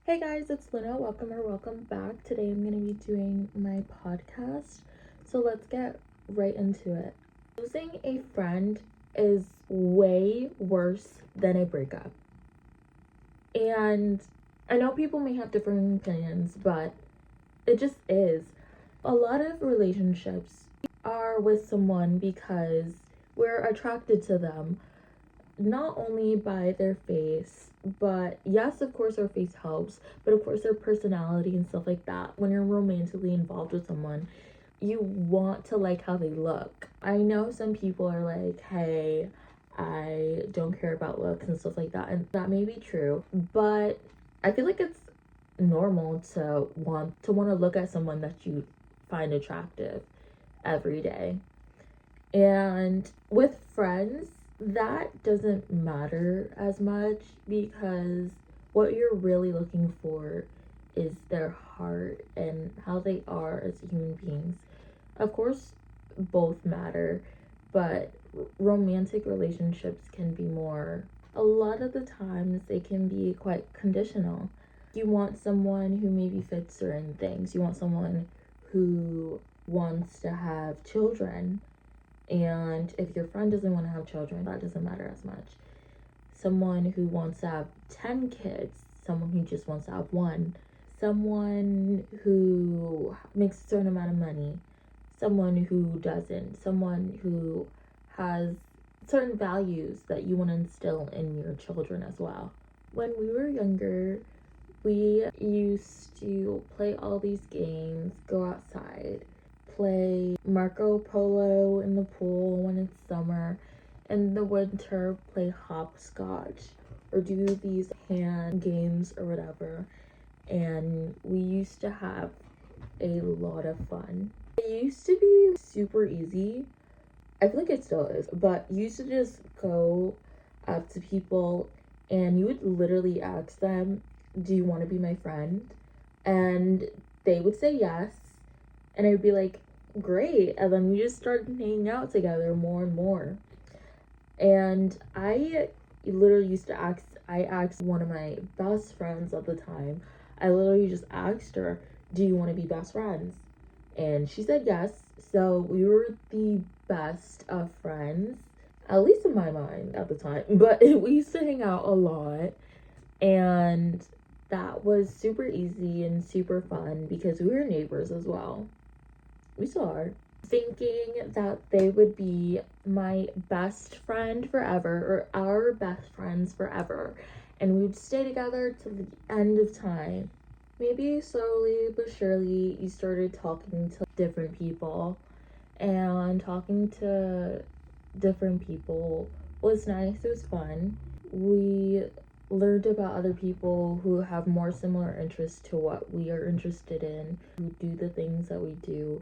Hey guys, it's Luna. Welcome back. Today I'm going to be doing my podcast. So let's get right into it. Losing a friend is way worse than a breakup. And I know people may have different opinions, but it just is. A lot of relationships are with someone because we're attracted to them, not only by their face, but yes, of course, their face helps, but of course, their personality and stuff like that. When you're romantically involved with someone, you want to like how they look. I know some people are like, hey, I don't care about looks and stuff like that, and that may be true, but I feel like it's normal to want to look at someone that you find attractive every day. And with friends, that doesn't matter as much because what you're really looking for is their heart and how they are as human beings. Of course, both matter, but romantic relationships can be more, a lot of the times, they can be quite conditional. You want someone who maybe fits certain things, you want someone who wants to have children, and if your friend doesn't want to have children, that doesn't matter as much. Someone who wants to have 10 kids, someone who just wants to have one, someone who makes a certain amount of money, someone who doesn't, someone who has certain values that you want to instill in your children as well. When we were younger, we used to play all these games, go outside, play Marco Polo in the pool when it's summer. In the winter, play hopscotch or do these hand games or whatever. And we used to have a lot of fun. It used to be super easy. I feel like it still is, but you used to just go up to people and you would literally ask them, do you want to be my friend? And they would say yes. And I would be like, great. And then we just started hanging out together more and more. And I literally used to I asked one of my best friends at the time, I literally just asked her, do you want to be best friends? And she said yes. So we were the best of friends, at least in my mind at the time. But we used to hang out a lot. And that was super easy and super fun because we were neighbors as well. We still are. Thinking that they would be my best friend forever, or our best friends forever, and we'd stay together to the end of time. Maybe slowly but surely you started talking to different people, and talking to different people was nice, it was fun. We learned about other people who have more similar interests to what we are interested in, who do the things that we do,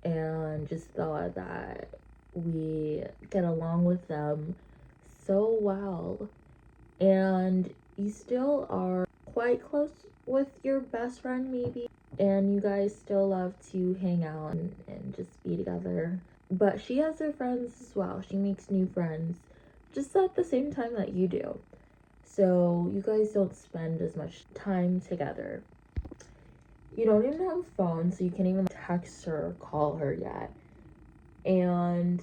and just thought that we get along with them so well. And you still are quite close with your best friend, maybe, and you guys still love to hang out and just be together. But she has her friends as well. She makes new friends just at the same time that you do. So you guys don't spend as much time together. You don't even have a phone, so you can't even text her or call her yet. And,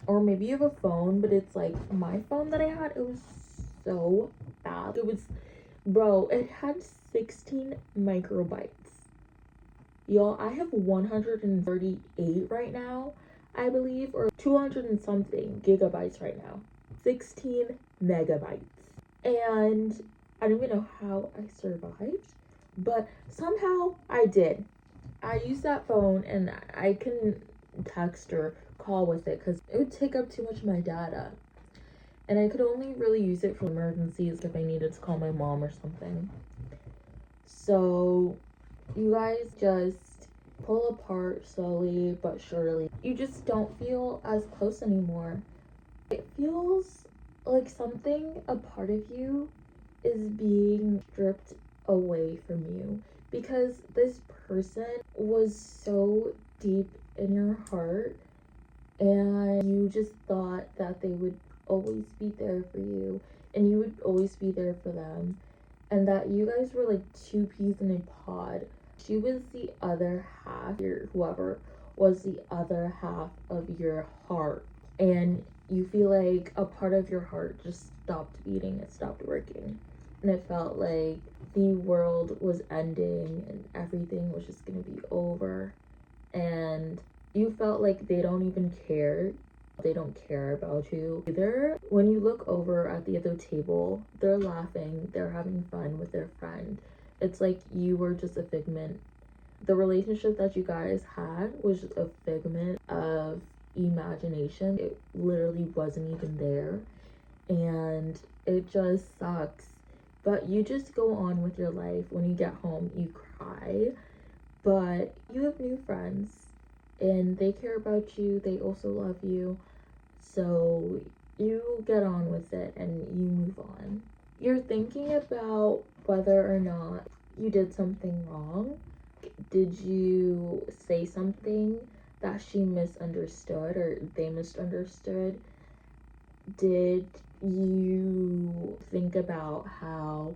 or maybe you have a phone, but it's like my phone that I had, it was so bad. It was, bro, it had 16 microbytes. Y'all, I have 138 right now, I believe, or 200 and something gigabytes right now. 16 megabytes. And I don't even know how I survived, but somehow I did. I used that phone and I couldn't text or call with it because it would take up too much of my data. And I could only really use it for emergencies if I needed to call my mom or something. So you guys just pull apart slowly but surely. You just don't feel as close anymore. It feels like something, a part of you, is being stripped away from you because this person was so deep in your heart and you just thought that they would always be there for you and you would always be there for them. and that you guys were like two peas in a pod. She was the other half, your whoever was the other half of your heart, and you feel like a part of your heart just stopped beating, it stopped working, and it felt like the world was ending and everything was just gonna be over, and you felt like they don't even care. They don't care about you either. When you look over at the other table, they're laughing, they're having fun with their friend. It's like you were just a figment. The relationship that you guys had was just a figment of imagination. It literally wasn't even there. And it just sucks. But you just go on with your life. When you get home, you cry. But you have new friends and they care about you, they also love you. So you get on with it and you move on. You're thinking about whether or not you did something wrong. Did you say something that she misunderstood or they misunderstood? Did you think about how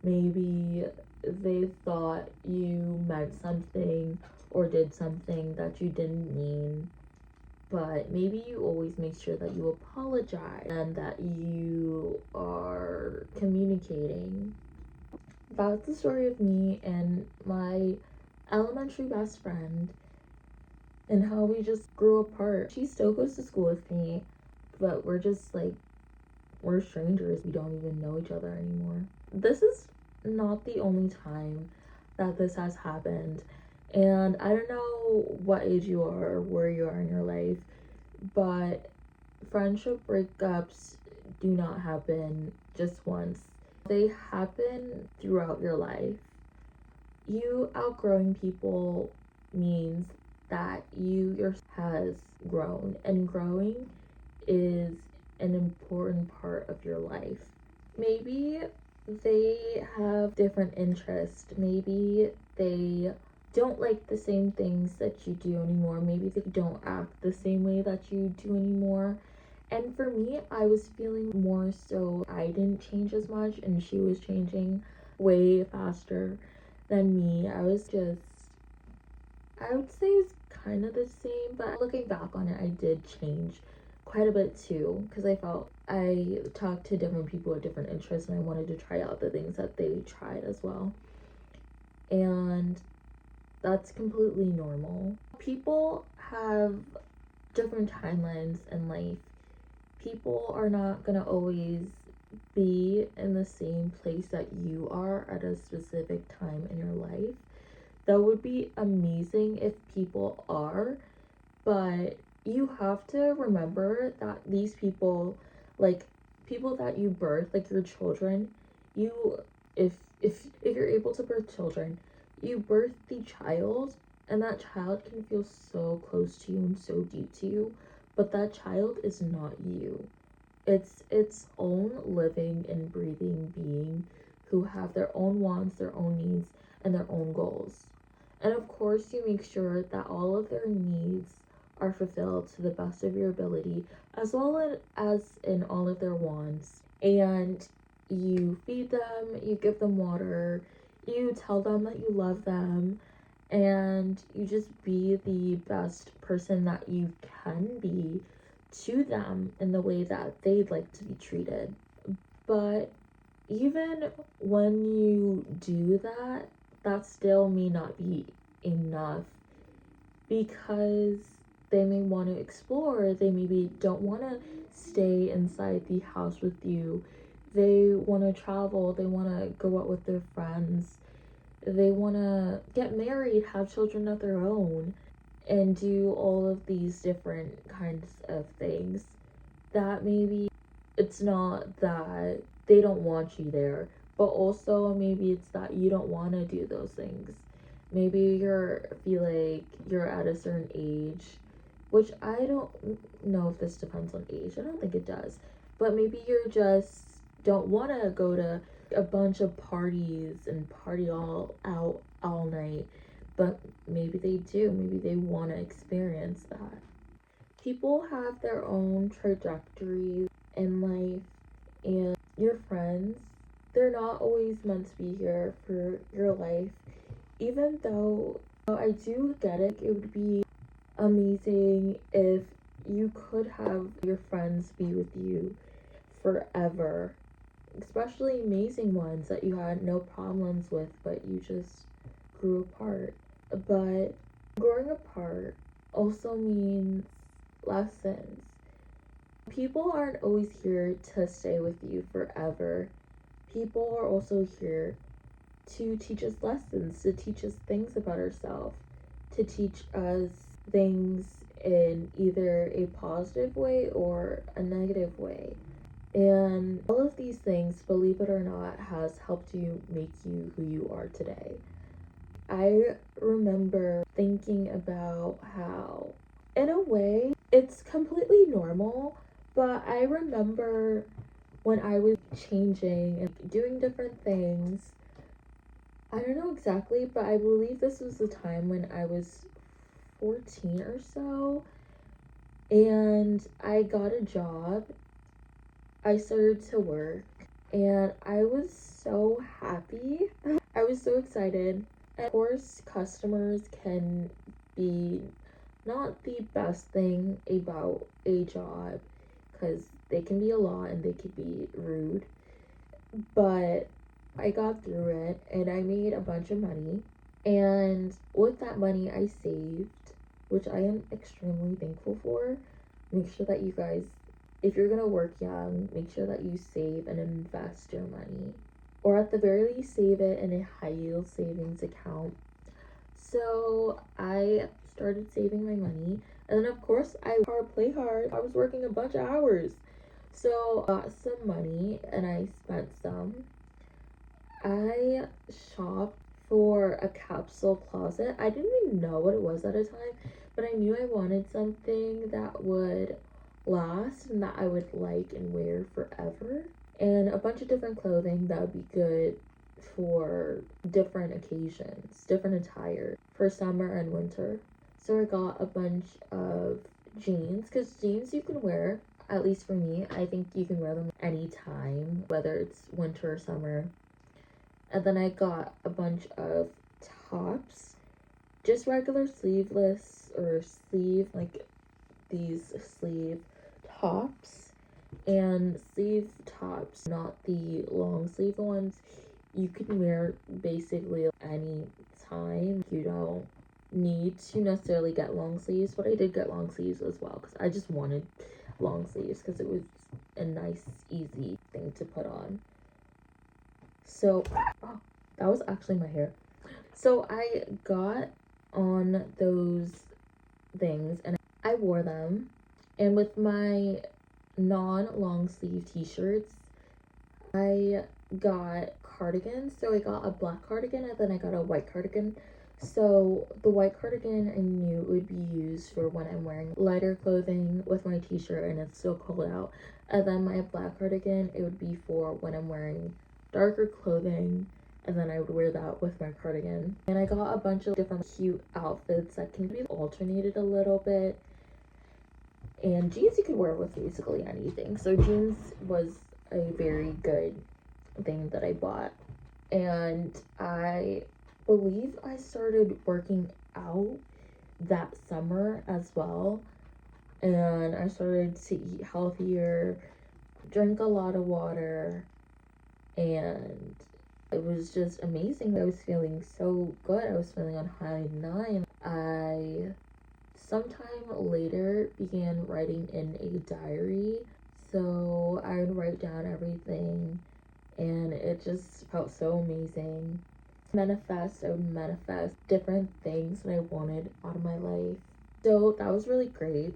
maybe they thought you meant something or did something that you didn't mean? But maybe you always make sure that you apologize and that you are communicating. That's the story of me and my elementary best friend and how we just grew apart. She still goes to school with me, but we're just like, we're strangers. We don't even know each other anymore. This is not the only time that this has happened. And I don't know what age you are or where you are in your life, but friendship breakups do not happen just once. They happen throughout your life. You outgrowing people means that you has grown, and growing is an important part of your life. Maybe they have different interests. Maybe they don't like the same things that you do anymore. Maybe they don't act the same way that you do anymore. And for me, I was feeling more so I didn't change as much and she was changing way faster than me. I would say it was kind of the same, but looking back on it, I did change quite a bit too, because I felt I talked to different people with different interests and I wanted to try out the things that they tried as well. And that's completely normal. People have different timelines in life. People are not gonna always be in the same place that you are at a specific time in your life. That would be amazing if people are, but you have to remember that these people, like people that you birth, like your children, you if you're able to birth children, you birth the child, and that child can feel so close to you and so deep to you, but that child is not you. It's its own living and breathing being who have their own wants, their own needs, and their own goals. And of course, you make sure that all of their needs are fulfilled to the best of your ability, as well as in all of their wants. And you feed them, you give them water, you tell them that you love them, and you just be the best person that you can be to them in the way that they'd like to be treated. But even when you do that, that still may not be enough, because they may want to explore, they maybe don't want to stay inside the house with you, they want to travel, they want to go out with their friends, they want to get married, have children of their own, and do all of these different kinds of things. That maybe it's not that they don't want you there, but also maybe it's that you don't want to do those things. Maybe feel like you're at a certain age, which I don't know if this depends on age. I don't think it does. But maybe you're just don't want to go to a bunch of parties and party all out all night, but maybe they do. Maybe they want to experience that. People have their own trajectories in life, and your friends they're not always meant to be here for your life. Even though I do get it, it would be amazing if you could have your friends be with you forever, especially amazing ones that you had no problems with, but you just grew apart. But growing apart also means lessons. People aren't always here to stay with you forever. People are also here to teach us lessons, to teach us things about ourselves, to teach us things in either a positive way or a negative way. And all of these things, believe it or not, has helped you make you who you are today. I remember thinking about how, in a way, it's completely normal, but I remember when I was changing and doing different things. I don't know exactly, but I believe this was the time when I was 14 or so, and I got a job. I started to work, and I was so happy. I was so excited. And of course, customers can be not the best thing about a job because they can be a lot and they can be rude. But I got through it and I made a bunch of money. And with that money, I saved, which I am extremely thankful for. Make sure that you guys, if you're gonna work young, make sure that you save and invest your money. Or at the very least, save it in a high yield savings account. So I started saving my money. And then, of course, I play hard. I was working a bunch of hours. So I got some money and I spent some. I shopped for a capsule closet. I didn't even know what it was at a time, but I knew I wanted something that would last and that I would like and wear forever. And a bunch of different clothing that would be good for different occasions, different attire for summer and winter. So I got a bunch of jeans, because jeans you can wear, at least for me, I think you can wear them anytime, whether it's winter or summer. And then I got a bunch of tops, just regular sleeveless or sleeve, like these sleeve tops, and sleeve tops, not the long sleeve ones. You can wear basically any time. You don't need to necessarily get long sleeves, but I did get long sleeves as well because I just wanted long sleeves because it was a nice, easy thing to put on. So, oh, that was actually my hair. So I got on those things and I wore them. And with my non-long sleeve t-shirts, I got cardigans. So I got a black cardigan and then I got a white cardigan. So the white cardigan I knew would be used for when I'm wearing lighter clothing with my t-shirt and it's still cold out. And then my black cardigan, it would be for when I'm wearing darker clothing, and then I would wear that with my cardigan. And I got a bunch of different cute outfits that can be alternated a little bit. And jeans you could wear with basically anything. So jeans was a very good thing that I bought. And I believe I started working out that summer as well. And I started to eat healthier, drink a lot of water, and it was just amazing. I was feeling so good. I was feeling on high 9. I sometime later began writing in a diary. So I would write down everything and it just felt so amazing. I would manifest different things that I wanted out of my life. So that was really great.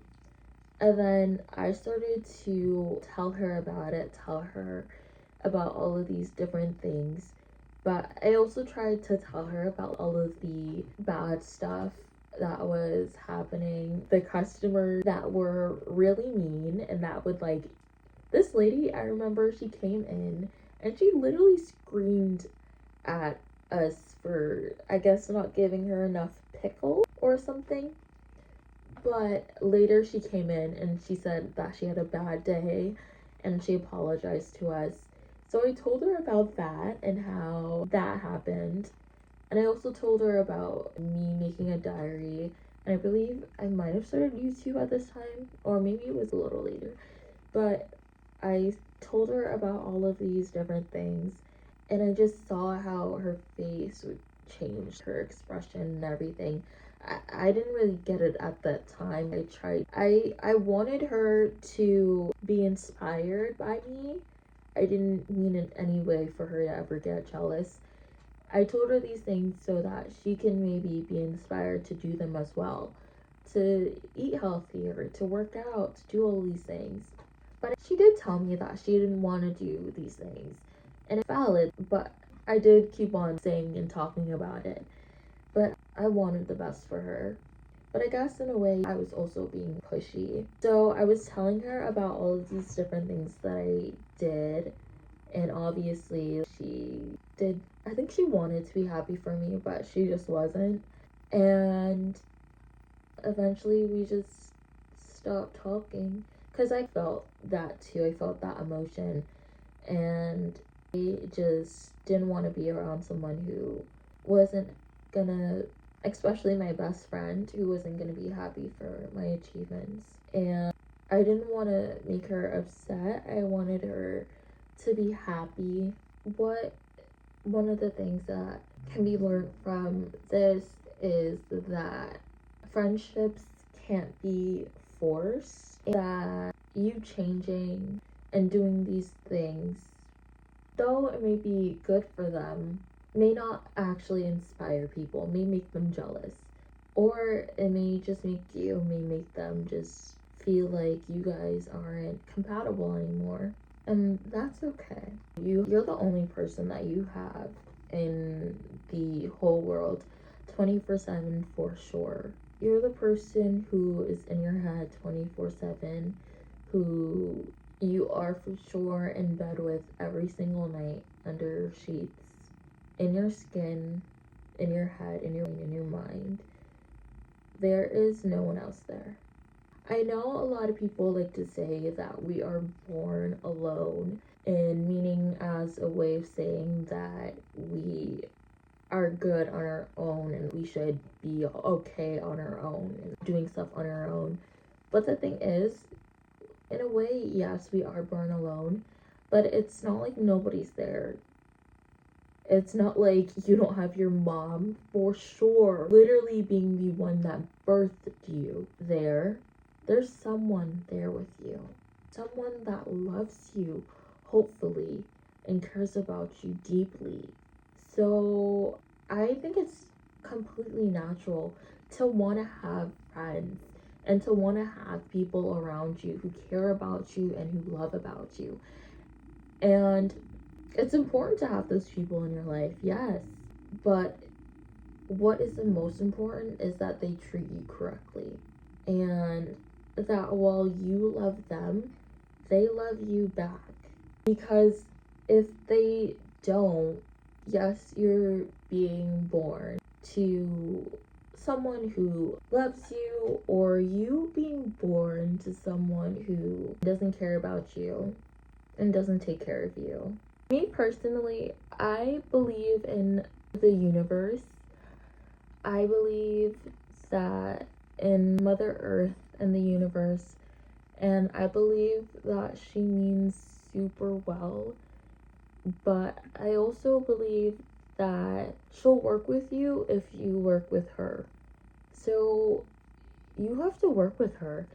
And then I started to tell her about all of these different things. But I also tried to tell her about all of the bad stuff that was happening. The customers that were really mean and that would like, this lady, I remember she came in and she literally screamed at us for, I guess, not giving her enough pickle or something. But later she came in and she said that she had a bad day and she apologized to us. So I told her about that and how that happened. And I also told her about me making a diary. And I believe I might have started YouTube at this time, or maybe it was a little later. But I told her about all of these different things, and I just saw how her face would change, her expression and everything. I didn't really get it at that time. I wanted her to be inspired by me. I didn't mean in any way for her to ever get jealous. I told her these things so that she can maybe be inspired to do them as well. To eat healthier, to work out, to do all these things. But she did tell me that she didn't want to do these things. And it's valid, but I did keep on saying and talking about it. But I wanted the best for her. But I guess in a way, I was also being pushy. So I was telling her about all of these different things that I did. And obviously, she did. I think she wanted to be happy for me, but she just wasn't. And eventually, we just stopped talking. Because I felt that too. I felt that emotion. And I just didn't want to be around someone who wasn't gonna, especially my best friend, who wasn't gonna be happy for my achievements. And I didn't want to make her upset. I wanted her to be happy. One of the things that can be learned from this is that friendships can't be forced, that you changing and doing these things, though it may be good for them, may not actually inspire people, may make them jealous, or it may just may make them just feel like you guys aren't compatible anymore. And that's okay. You're the only person that you have in the whole world 24/7 for sure. You're the person who is in your head 24/7, who you are for sure in bed with every single night, under sheets, in your skin, in your head, in your mind. There is no one else there. I know a lot of people like to say that we are born alone, and meaning as a way of saying that we are good on our own and we should be okay on our own and doing stuff on our own. But the thing is, in a way, yes, we are born alone, but it's not like nobody's there. It's not like you don't have your mom, for sure, literally being the one that birthed you there. There's someone there with you. Someone that loves you, hopefully, and cares about you deeply. So I think it's completely natural to want to have friends and to want to have people around you who care about you and who love about you. And it's important to have those people in your life, yes. But what is the most important is that they treat you correctly. And that while you love them, they love you back. Because if they don't, yes, you're being born to someone who loves you, or you being born to someone who doesn't care about you and doesn't take care of you. Me personally, I believe in the universe. I believe that in Mother Earth and the universe, and I believe that she means super well, but I also believe that she'll work with you if you work with her. So you have to work with her.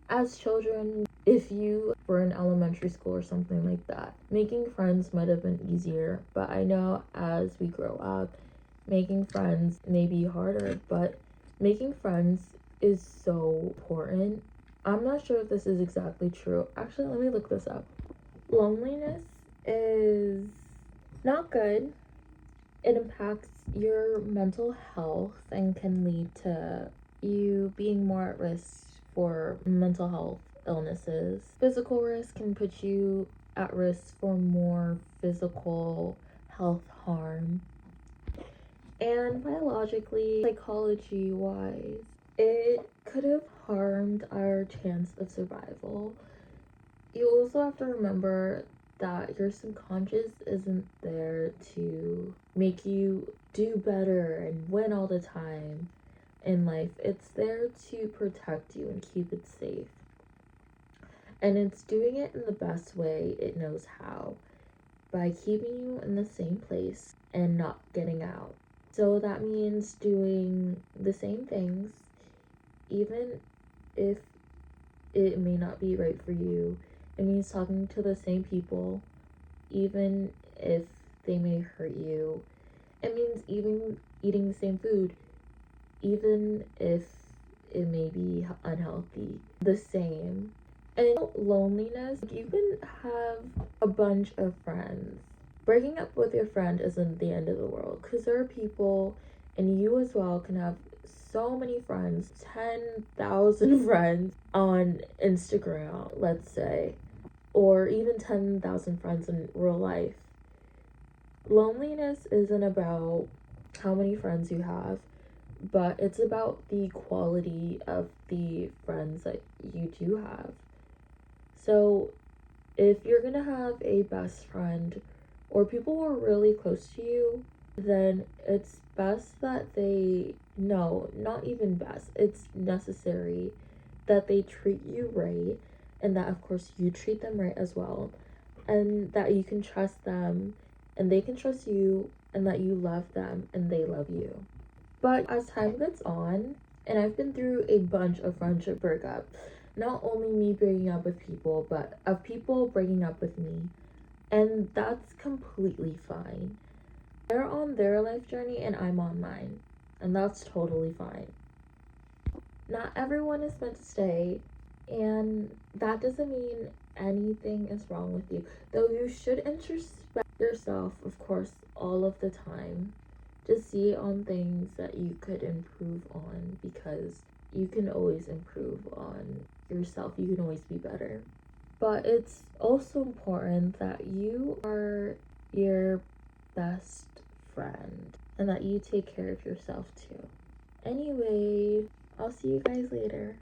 As children, if you were in elementary school or something like that, making friends might have been easier, but I know as we grow up, making friends may be harder, but making friends is so important. I'm not sure if this is exactly true. Actually, let me look this up. Loneliness is not good. It impacts your mental health and can lead to you being more at risk for mental health illnesses. Physical risk can put you at risk for more physical health harm. And biologically, psychology wise, it could have harmed our chance of survival. You also have to remember that your subconscious isn't there to make you do better and win all the time in life. It's there to protect you and keep it safe. And it's doing it in the best way it knows how, by keeping you in the same place and not getting out. So that means doing the same things, even if it may not be right for you. It means talking to the same people, even if they may hurt you. It means even eating the same food, even if it may be unhealthy. The same. And loneliness, you can have a bunch of friends. Breaking up with your friend isn't the end of the world, because there are people, and you as well can have so many friends, 10,000 friends on Instagram, let's say, or even 10,000 friends in real life. Loneliness isn't about how many friends you have, but it's about the quality of the friends that you do have. So if you're gonna have a best friend or people who are really close to you, then it's best that they, no, not even best, it's necessary that they treat you right, and that of course you treat them right as well, and that you can trust them and they can trust you, and that you love them and they love you. But as time goes on, and I've been through a bunch of friendship breakups, not only me breaking up with people, but of people breaking up with me, and that's completely fine. They're on their life journey and I'm on mine, and that's totally fine. Not everyone is meant to stay, and that doesn't mean anything is wrong with you, though you should introspect yourself, of course, all of the time, to see on things that you could improve on, because you can always improve on yourself, you can always be better. But it's also important that you are your best friend and that you take care of yourself too. Anyway, I'll see you guys later.